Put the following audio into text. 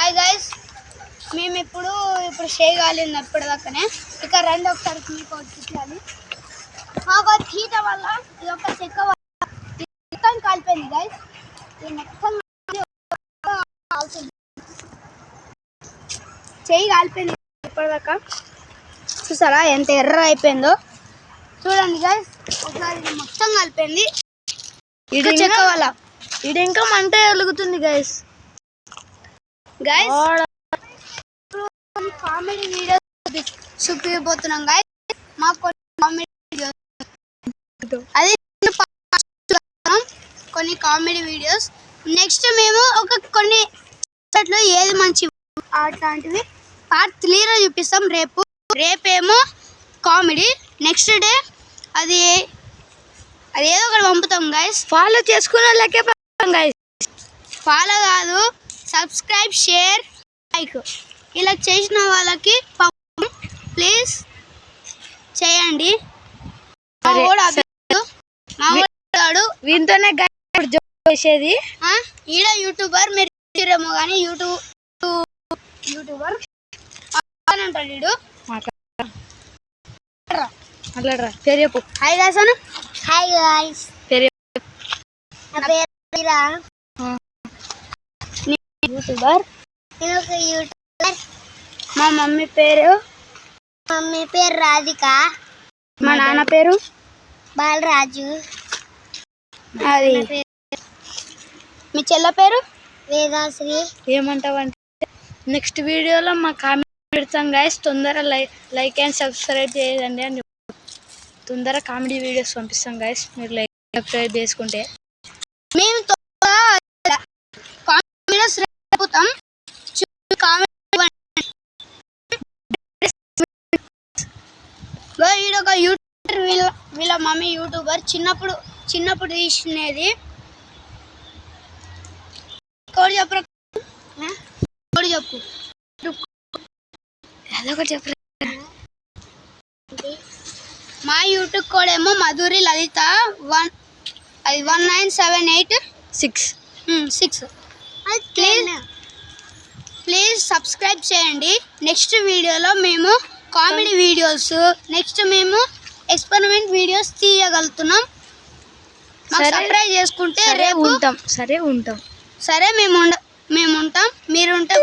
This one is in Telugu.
హాయ్ గైస్, మేము ఇప్పుడు చేయగలిగింది అప్పటిదాకానే. ఇక రెండు ఒకసారి మీకు చూపించాలి. మాకు హీట వల్ల ఇది ఒక చెక్క మొత్తం కాలిపోయింది గైస్. ఇది మొత్తం చెయ్యి కాలిపోయింది ఇప్పటిదాకా. చూసారా ఎంత ఎర్ర అయిపోయిందో చూడండి గైస్. ఒకసారి ఇది మొత్తం కాలిపోయింది చెక్క వల్ల. ఇది ఇంకా మంట వెలుగుతుంది గైస్. కామెడీ వీడియోస్ చూపించబోతున్నాం గైస్. మాకు కామెడీ వీడియోస్ అది కొన్ని కామెడీ వీడియోస్. నెక్స్ట్ మేము కొన్ని ఏది మంచి అట్లాంటివి పార్ట్ 3లో చూపిస్తాం. రేపేమో కామెడీ, నెక్స్ట్ డే అది ఏదో ఒకటి పంపుతాం గైస్. ఫాలో చేసుకున్న వాళ్ళకే గైస్. ఫాలో కాదు, సబ్స్క్రైబ్, షేర్, లైక్ ఇలా చేసిన వాళ్ళకి ప్లీజ్ చేయండి. వీంతోనే చేసేది ఈడ యూట్యూబర్ మీరు ఏమో కానీ యూట్యూబర్ అంటాడు వీడు. మాట్లాడరా, పేరు చెప్పు. Hi guys Anu. Hi guys. YouTuber. మా మమ్మీ పేరు రాధిక. మా నాన్న పేరు బాలరాజు. అది మీ చెల్ల పేరు వేదాశ్రీ. ఏమంటావంటే నెక్స్ట్ వీడియోలో మా కామెంట్ పెడతాం గైస్. తొందరగా లైక్ అండ్ సబ్స్క్రైబ్ చేయండి అని తొందర కామెడీ వీడియోస్ పంపిస్తాం గైస్. మీరు లైక్ సబ్స్క్రైబ్ చేసుకుంటే మేము ఈడొక యూట్యూబర్. వీళ్ళ మమ్మీ యూట్యూబర్. చిన్నప్పుడు తీసినది. కోడి చెప్పు. మా యూట్యూబ్ కోడ్ ఏమో మధురి లలిత 19786. ప్లీజ్ సబ్స్క్రైబ్ చేయండి. నెక్స్ట్ వీడియోలో మేము కామెడీ వీడియోస్, నెక్స్ట్ మేము ఎక్స్పెరిమెంట్ వీడియోస్ తీయగలుగుతున్నాం. సబ్స్క్రైబ్ చేసుకుంటే రేపు ఉంటాం. సరే మేము ఉంటాం. మీరు ఉంటే